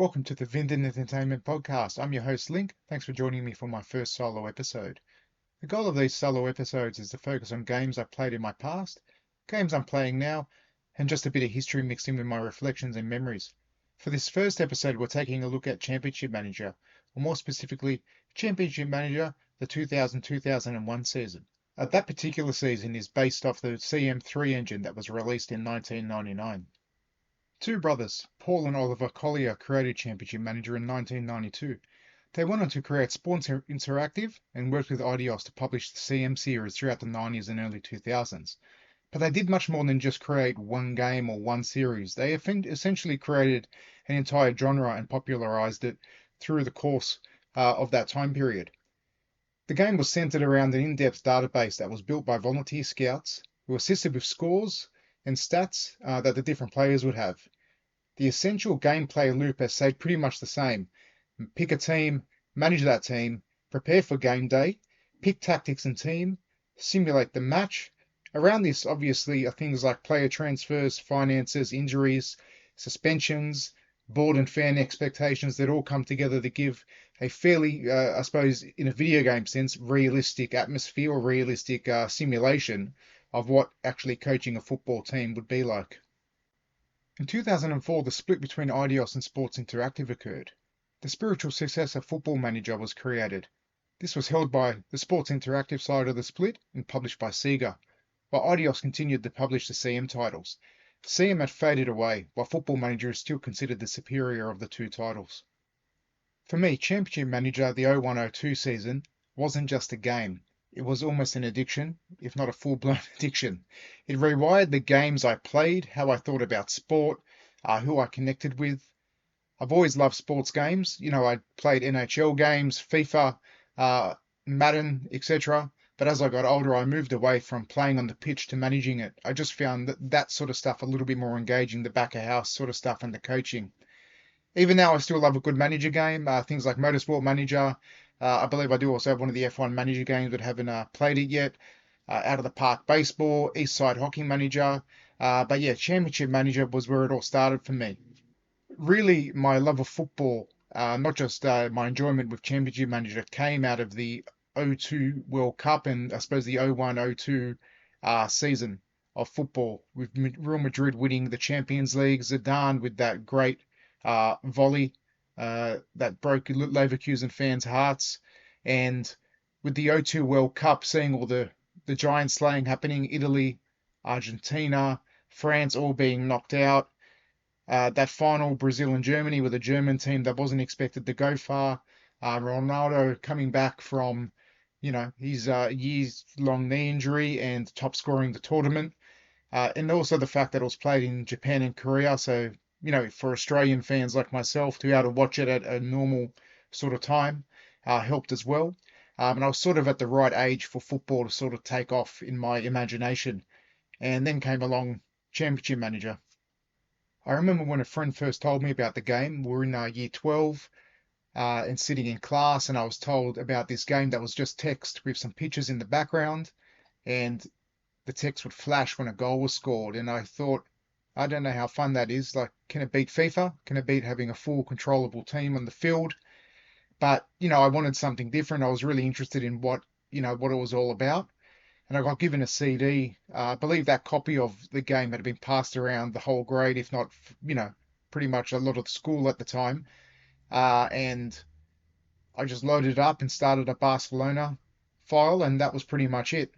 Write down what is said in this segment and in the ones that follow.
Welcome to the Entertainment podcast. I'm your host, Link. Thanks for joining me for my first solo episode. The goal of these solo episodes is to focus on games I've played in my past, games I'm playing now, and just a bit of history mixed in with my reflections and memories. For this first episode, we're taking a look at Championship Manager, or more specifically, Championship Manager, the 2000-2001 season. That particular season is based off the CM3 engine that was released in 1999. Two brothers, Paul and Oliver Collier, created Championship Manager in 1992. They went on to create Sports Interactive and worked with Eidos to publish the CM series throughout the 90s and early 2000s. But they did much more than just create one game or one series. They essentially created an entire genre and popularized it through the course of that time period. The game was centered around an in-depth database that was built by volunteer scouts who assisted with scores and stats that the different players would have. The essential gameplay loop has stayed pretty much the same. Pick a team, manage that team, prepare for game day, pick tactics and team, simulate the match. Around this, obviously, are things like player transfers, finances, injuries, suspensions, board and fan expectations that all come together to give a fairly, I suppose, in a video game sense, realistic atmosphere or realistic simulation of what actually coaching a football team would be like. In 2004, the split between Eidos and Sports Interactive occurred. The spiritual successor Football Manager was created. This was held by the Sports Interactive side of the split and published by Sega, while Eidos continued to publish the CM titles. CM had faded away, while Football Manager is still considered the superior of the two titles. For me, Championship Manager, the 01-02 season, wasn't just a game. It was almost an addiction, if not a full-blown addiction. It rewired the games I played, how I thought about sport, who I connected with. I've always loved sports games. I played NHL games, FIFA, Madden, etc. But as I got older, I moved away from playing on the pitch to managing it. I just found that sort of stuff a little bit more engaging, the back of house sort of stuff and the coaching. Even now, I still love a good manager game. Things like Motorsport Manager. I believe I do also have one of the F1 manager games, but haven't played it yet. Out of the Park Baseball, East Side Hockey Manager. But yeah, Championship Manager was where it all started for me. Really, my love of football, not just my enjoyment with Championship Manager, came out of the 02 World Cup and I suppose the 01-02 season of football, with Real Madrid winning the Champions League, Zidane with that great volley that broke Leverkusen fans' hearts, and with the 02 World Cup, seeing all the giant slaying happening, Italy, Argentina, France all being knocked out. That final, Brazil and Germany, with a German team that wasn't expected to go far. Ronaldo coming back from, his years-long knee injury and top scoring the tournament. And also the fact that it was played in Japan and Korea. So, for Australian fans like myself to be able to watch it at a normal sort of time helped as well. And I was sort of at the right age for football to sort of take off in my imagination. And then came along Championship Manager. I remember when a friend first told me about the game. We were in year 12 and sitting in class, and I was told about this game that was just text with some pictures in the background, and the text would flash when a goal was scored. And I thought, I don't know how fun that is. Like, can it beat FIFA? Can it beat having a full controllable team on the field? But, I wanted something different. I was really interested in what it was all about. And I got given a CD. I believe that copy of the game had been passed around the whole grade, if not, pretty much a lot of the school at the time. And I just loaded it up and started a Barcelona file, and that was pretty much it.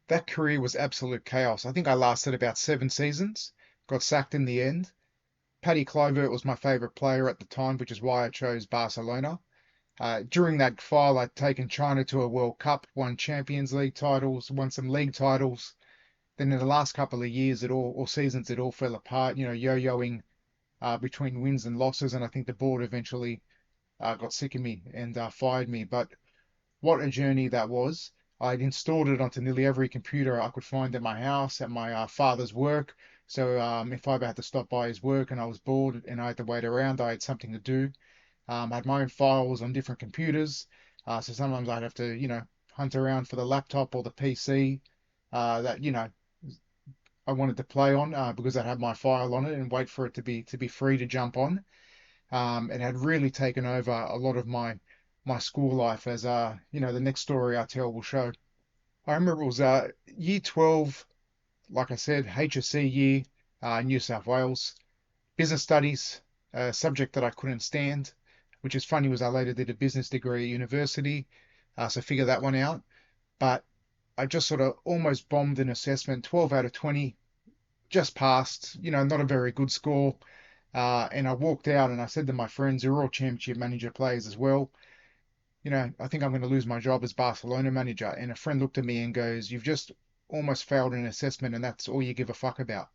That career was absolute chaos. I think I lasted about 7 seasons, got sacked in the end. Paddy Kluivert was my favourite player at the time, which is why I chose Barcelona. During that file, I'd taken China to a World Cup, won Champions League titles, won some league titles. Then in the last couple of years, or seasons, it all fell apart, yo-yoing between wins and losses. And I think the board eventually got sick of me and fired me. But what a journey that was. I'd installed it onto nearly every computer I could find at my house, at my father's work. So if I ever had to stop by his work and I was bored and I had to wait around, I had something to do. I had my own files on different computers. So sometimes I'd have to, hunt around for the laptop or the PC that, I wanted to play on because I'd have my file on it and wait for it to be free to jump on. It had really taken over a lot of my school life, as the next story I tell will show. I remember it was year 12, like I said, HSC year, New South Wales, business studies, a subject that I couldn't stand, which is funny was I later did a business degree at university, so figure that one out. But I just sort of almost bombed an assessment, 12 out of 20, just passed, not a very good score. And I walked out and I said to my friends, who are all championship manager players as well, I think I'm going to lose my job as Barcelona manager. And a friend looked at me and goes, "You've just almost failed an assessment and that's all you give a fuck about."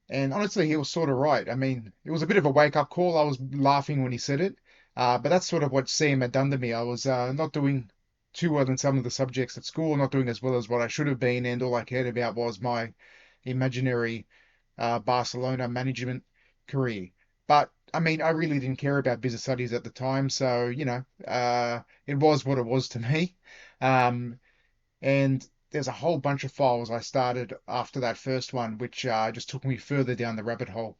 And honestly, he was sort of right. I mean, it was a bit of a wake-up call. I was laughing when he said it, but that's sort of what CM had done to me. I was not doing too well in some of the subjects at school, not doing as well as what I should have been, and all I cared about was my imaginary Barcelona management career. But I mean, I really didn't care about business studies at the time, so it was what it was to me. Um, and there's a whole bunch of files I started after that first one, which just took me further down the rabbit hole.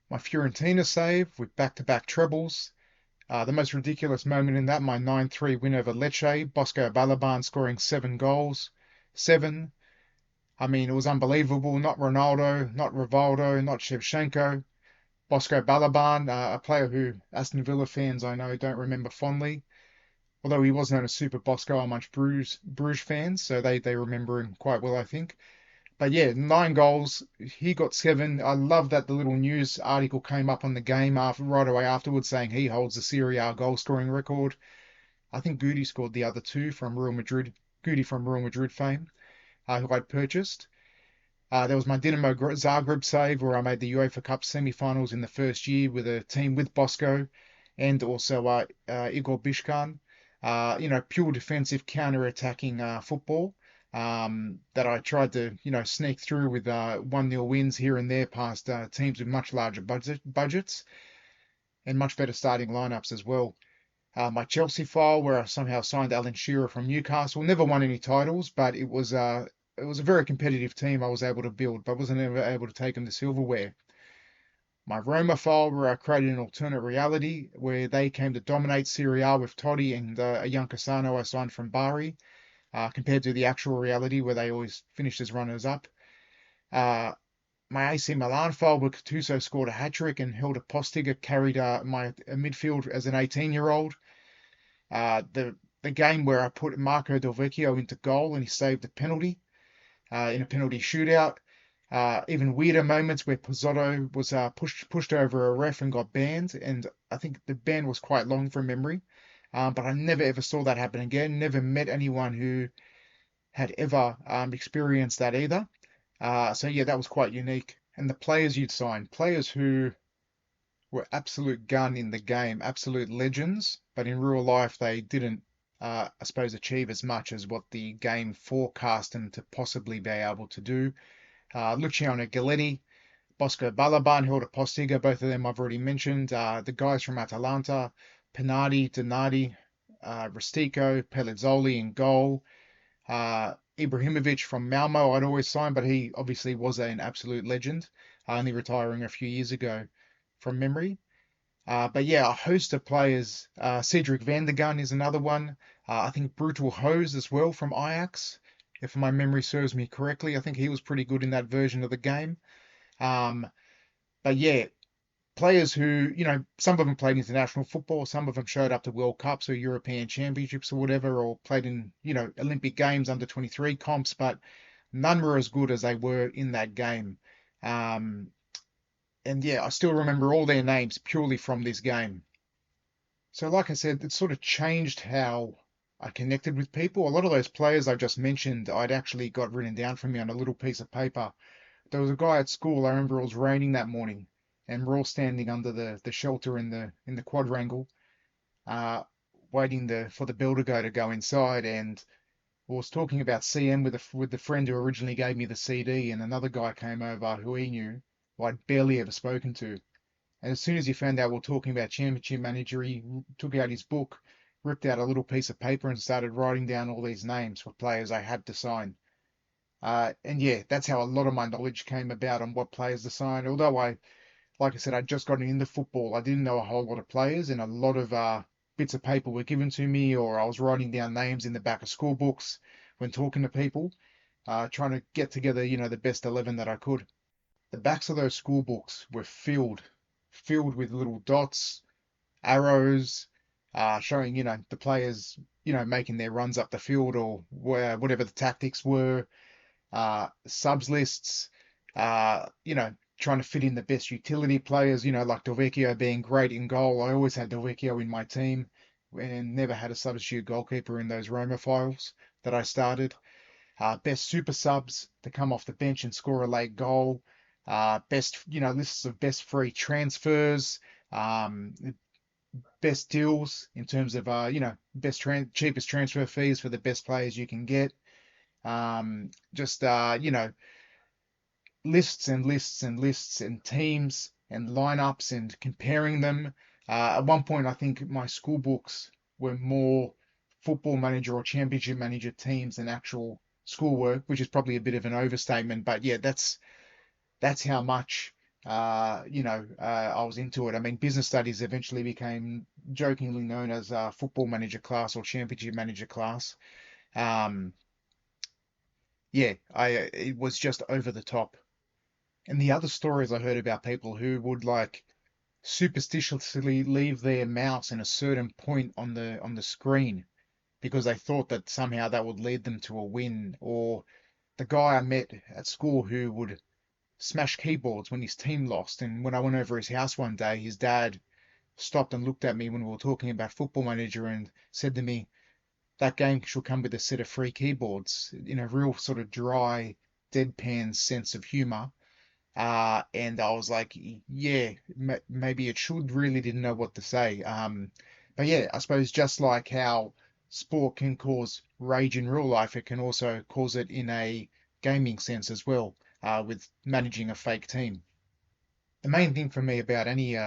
My Fiorentina save with back-to-back trebles. The most ridiculous moment in that, my 9-3 win over Lecce, Bosco Balaban scoring 7 goals. Seven. I mean, it was unbelievable. Not Ronaldo, not Rivaldo, not Shevchenko. Bosco Balaban, a player who Aston Villa fans I know don't remember fondly. Although he was known as Super Bosco amongst Bruges fans, so they remember him quite well, I think. But yeah, 9 goals. He got seven. I love that the little news article came up on the game right away afterwards saying he holds the Serie A goal scoring record. I think Goody scored the other two from Real Madrid. Goody from Real Madrid fame, who I'd purchased. There was my Dinamo Zagreb save where I made the UEFA Cup semi-finals in the first year with a team with Bosco and also Igor Bishkan. Pure defensive counter-attacking football that I tried to, sneak through with 1-0 wins here and there past teams with much larger budgets and much better starting lineups as well. My Chelsea file, where I somehow signed Alan Shearer from Newcastle, never won any titles, but it was a very competitive team I was able to build, but wasn't ever able to take them to silverware. My Roma file, where I created an alternate reality where they came to dominate Serie A with Totti and a young Cassano I signed from Bari, compared to the actual reality where they always finished as runners up. My AC Milan file, where Gattuso scored a hat trick and Hilda Postiga carried my midfield as an 18-year-old. The game where I put Marco Del Vecchio into goal and he saved a penalty in a penalty shootout. Even weirder moments where Pozzotto was pushed over a ref and got banned, and I think the ban was quite long from memory. But I never ever saw that happen again. Never met anyone who had ever experienced that either. So yeah, that was quite unique. And the players you'd sign, players who were absolute gun in the game, absolute legends, but in real life they didn't, I suppose, achieve as much as what the game forecast them to possibly be able to do. Luciano Galletti, Bosco Balaban, Hilda Postiga, both of them I've already mentioned. The guys from Atalanta, Pinardi, Donati, Rustico, Pellizzoli in goal. Ibrahimovic from Malmo I'd always sign, but he obviously was an absolute legend, only retiring a few years ago from memory. But yeah, a host of players. Cedric van der Gun is another one. I think Brutal Hose as well from Ajax, if my memory serves me correctly. I think he was pretty good in that version of the game. Um, but yeah, players who, some of them played international football, some of them showed up to World Cups or European Championships or whatever, or played in, Olympic Games under 23 comps, but none were as good as they were in that game. Um, and yeah, I still remember all their names purely from this game. So, like I said, it sort of changed how I connected with people. A lot of those players I just mentioned, I'd actually got written down for me on a little piece of paper. There was a guy at school, I remember it was raining that morning, and we're all standing under the shelter in the quadrangle, uh, waiting for the builder to go inside, and I was talking about CM with the friend who originally gave me the CD, and another guy came over who he knew, who I'd barely ever spoken to. And as soon as he found out we were talking about Championship Manager, he took out his book, ripped out a little piece of paper, and started writing down all these names for players I had to sign. And yeah, that's how a lot of my knowledge came about on what players to sign. Although I, like I said, I'd just gotten into football. I didn't know a whole lot of players, and a lot of bits of paper were given to me, or I was writing down names in the back of school books when talking to people, trying to get together, the best 11 that I could. The backs of those school books were filled with little dots, arrows, showing, the players, making their runs up the field or whatever the tactics were, subs lists, trying to fit in the best utility players, like Delvecchio being great in goal. I always had Delvecchio in my team and never had a substitute goalkeeper in those Roma files that I started. Best super subs to come off the bench and score a late goal. Best, lists of best free transfers. Um, Best deals in terms of, cheapest transfer fees for the best players you can get. Just, lists and lists and lists and teams and lineups and comparing them. At one point, I think my school books were more football manager or championship manager teams than actual schoolwork, which is probably a bit of an overstatement. But yeah, that's how much I was into it. I mean, business studies eventually became jokingly known as football manager class or championship manager class. Um, yeah, I it was just over the top. And the other stories I heard about people who would like superstitiously leave their mouse in a certain point on the screen because they thought that somehow that would lead them to a win. Or the guy I met at school who would smash keyboards when his team lost. And when I went over his house one day, his dad stopped and looked at me when we were talking about Football Manager and said to me, that game should come with a set of free keyboards in a real sort of dry, deadpan sense of humor. And I was like, yeah, maybe it should. Really didn't know what to say. But yeah, I suppose just like how sport can cause rage in real life, it can also cause it in a gaming sense as well, with managing a fake team. The main thing for me about any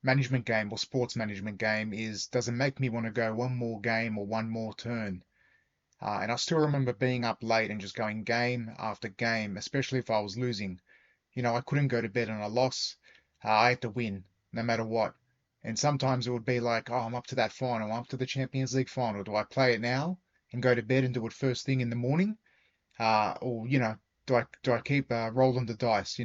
management game or sports management game is, does it make me want to go one more game or one more turn? And I still remember being up late and just going game after game, especially if I was losing. I couldn't go to bed on a loss. I had to win no matter what. And sometimes it would be like, oh, I'm up to that final, I'm up to the Champions League final. Do I play it now and go to bed and do it first thing in the morning? Or do I keep rolling the dice?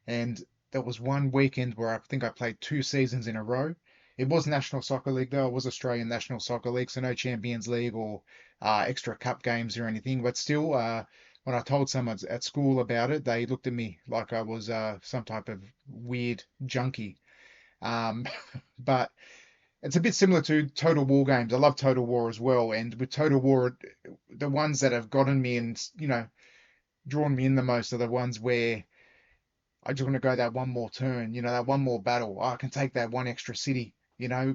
And there was one weekend where I think I played 2 seasons in a row. It was National Soccer League though. It was Australian National Soccer League, so no Champions League or extra cup games or anything. But still, when I told someone at school about it, they looked at me like I was some type of weird junkie. Um, but it's a bit similar to Total War games. I love Total War as well, and with Total War, the ones that have gotten me and drawn me in the most are the ones where I just want to go that one more turn, that one more battle. I can take that one extra city,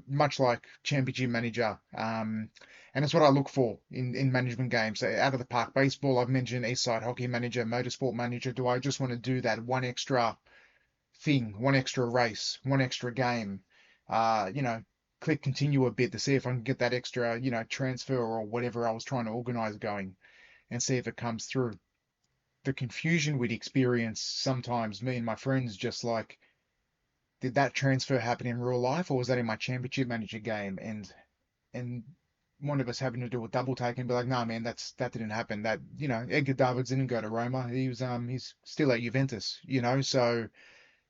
much like Championship Manager. And it's what I look for in management games. So out of the park baseball, I've mentioned East Side Hockey Manager, Motorsport Manager. Do I just want to do that one extra thing, one extra race, one extra game? Uh, you know, Click continue a bit to see if I can get that extra, transfer or whatever I was trying to organize going and see if it comes through. The confusion we'd experience sometimes, me and my friends, just like, did that transfer happen in real life or was that in my championship manager game? And one of us having to do a double take and be like, nah, man, that didn't happen. That, Edgar Davids didn't go to Roma. He's still at Juventus, so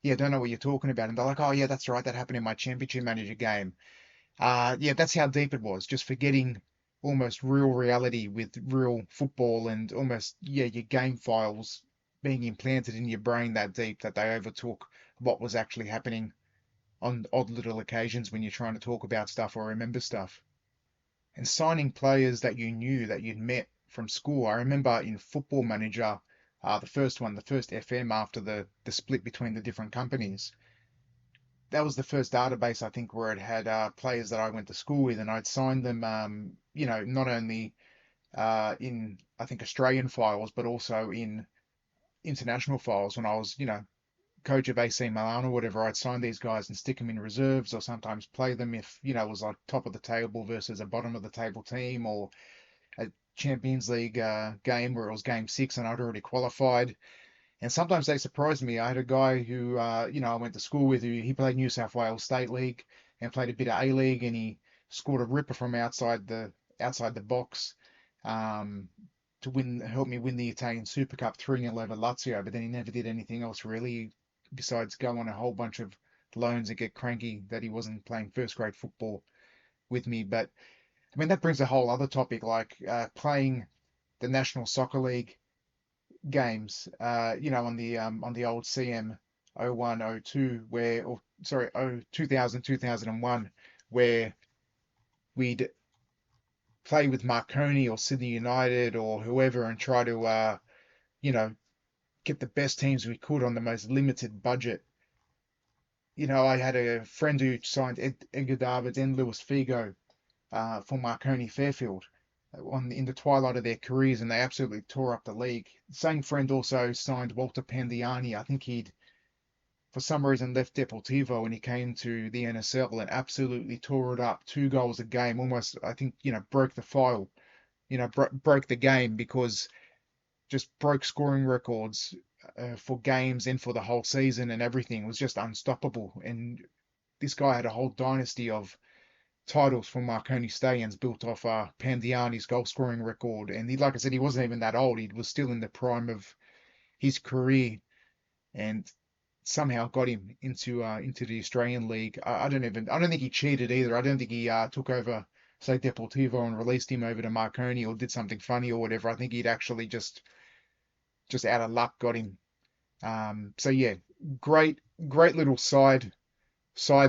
yeah, don't know what you're talking about. And they're like, oh yeah, that's right, that happened in my championship manager game. Yeah, that's how deep it was. Just forgetting almost real reality with real football and almost, yeah, your game files being implanted in your brain that deep that they overtook what was actually happening on odd little occasions when you're trying to talk about stuff or remember stuff. And signing players that you knew that you'd met from school. I remember in Football Manager, the first one, the first FM after the split between the different companies, that was the first database I think where it had players that I went to school with, and I'd signed them, not only in I think Australian files, but also in international files. When I was, coach of AC Milan or whatever, I'd sign these guys and stick them in reserves, or sometimes play them if it was like top of the table versus a bottom of the table team, or a Champions League game where it was game 6 and I'd already qualified. And sometimes they surprise me. I had a guy who, I went to school with, who he played New South Wales State League and played a bit of A League, and he scored a ripper from outside the box, um, to help me win the Italian Super Cup 3-0 over Lazio. But then he never did anything else really, besides go on a whole bunch of loans and get cranky that he wasn't playing first grade football with me. But I mean, that brings a whole other topic, like playing the National Soccer League games, on the old CM 01, 02, or sorry, 2000, 2001, where we'd play with Marconi or Sydney United or whoever and try to, you know, get the best teams we could on the most limited budget. I had a friend who signed Edgar Davids and Luis Figo for Marconi Fairfield in the twilight of their careers, and they absolutely tore up the league. The same friend also signed Walter Pandiani. I think he'd, for some reason, left Deportivo when he came to the NSL and absolutely tore it up. 2 goals a game, almost, I think, broke the file, broke the game, because just broke scoring records for games and for the whole season and everything. It was just unstoppable. And this guy had a whole dynasty of titles for Marconi Stallions built off Pandiani's goal scoring record. And he, like I said, he wasn't even that old. He was still in the prime of his career, and somehow got him into the Australian League. I don't think he cheated either. I don't think he took over, say, Deportivo and released him over to Marconi or did something funny or whatever. I think he'd actually just out of luck got him. So yeah, great great little side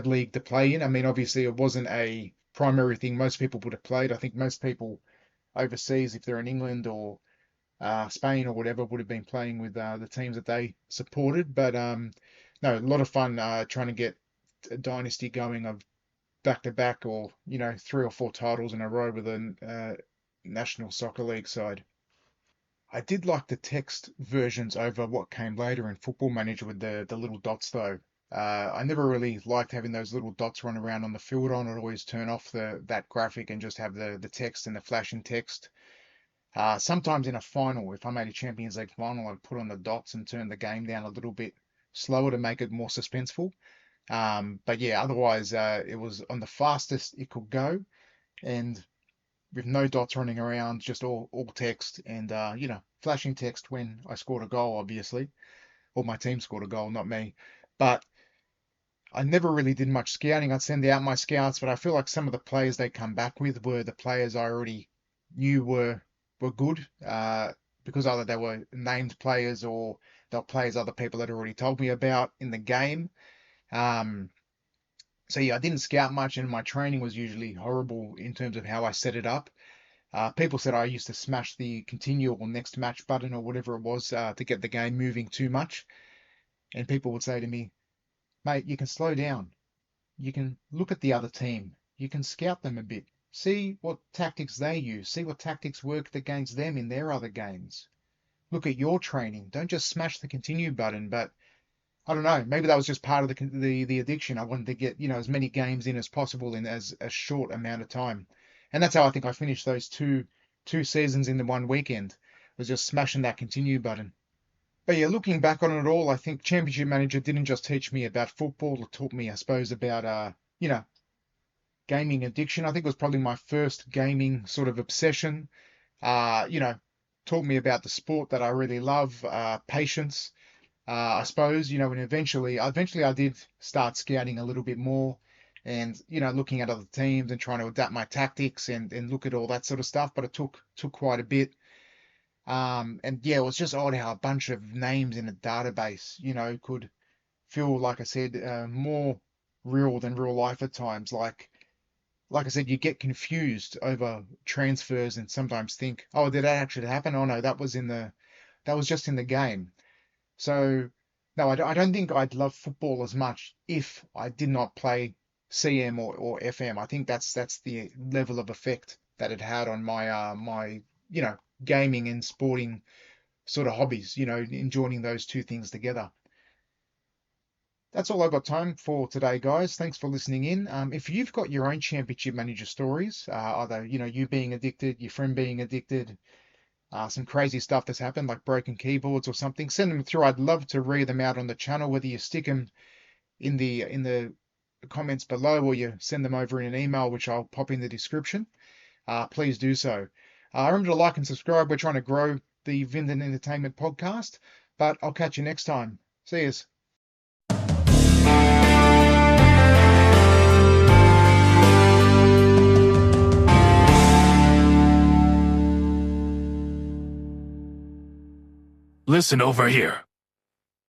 league to play in. I mean, obviously, it wasn't a primary thing most people would have played. I think most people overseas, if they're in England or Spain or whatever, would have been playing with the teams that they supported. But no, a lot of fun trying to get a dynasty going of back to back, or 3 or 4 titles in a row with a National Soccer League side. I did like the text versions over what came later in Football Manager with the little dots though. I never really liked having those little dots run around on the field. I'd always turn off that graphic and just have the text and the flashing text. Sometimes in a final, if I made a Champions League final, I'd put on the dots and turn the game down a little bit slower to make it more suspenseful. But yeah, otherwise, it was on the fastest it could go, and with no dots running around, just all text, and flashing text when I scored a goal, obviously, or my team scored a goal, not me. But I never really did much scouting. I'd send out my scouts, but I feel like some of the players they come back with were the players I already knew were good, because either they were named players or they were players other people had already told me about in the game. Um, so yeah, I didn't scout much, and my training was usually horrible in terms of how I set it up. People said I used to smash the continue or next match button or whatever it was to get the game moving too much. And people would say to me, mate, you can slow down. You can look at the other team. You can scout them a bit. See what tactics they use. See what tactics worked against them in their other games. Look at your training. Don't just smash the continue button. But I don't know. Maybe that was just part of the addiction. I wanted to get as many games in as possible in as a short amount of time, and that's how I think I finished those two seasons in the one weekend. Was just smashing that continue button. But yeah, looking back on it all, I think Championship Manager didn't just teach me about football. It taught me, I suppose, about gaming addiction. I think it was probably my first gaming sort of obsession. Uh, you know, Taught me about the sport that I really love, patience, I suppose, and eventually I did start scouting a little bit more, and looking at other teams and trying to adapt my tactics and look at all that sort of stuff. But it took quite a bit. And yeah, it was just odd how a bunch of names in a database, could feel, like I said, more real than real life at times. Like I said, you get confused over transfers and sometimes think, oh, did that actually happen? Oh no, that was just in the game. So, no, I don't think I'd love football as much if I did not play CM or FM. I think that's the level of effect that it had on my gaming and sporting sort of hobbies. Enjoying those two things together. That's all I've got time for today, guys. Thanks for listening in. If you've got your own Championship Manager stories, either you being addicted, your friend being addicted, some crazy stuff that's happened, like broken keyboards or something, send them through. I'd love to read them out on the channel, whether you stick them in the comments below or you send them over in an email, which I'll pop in the description. Please do so. Remember to like and subscribe. We're trying to grow the Vinden Entertainment podcast, but I'll catch you next time. See yous. Listen over here.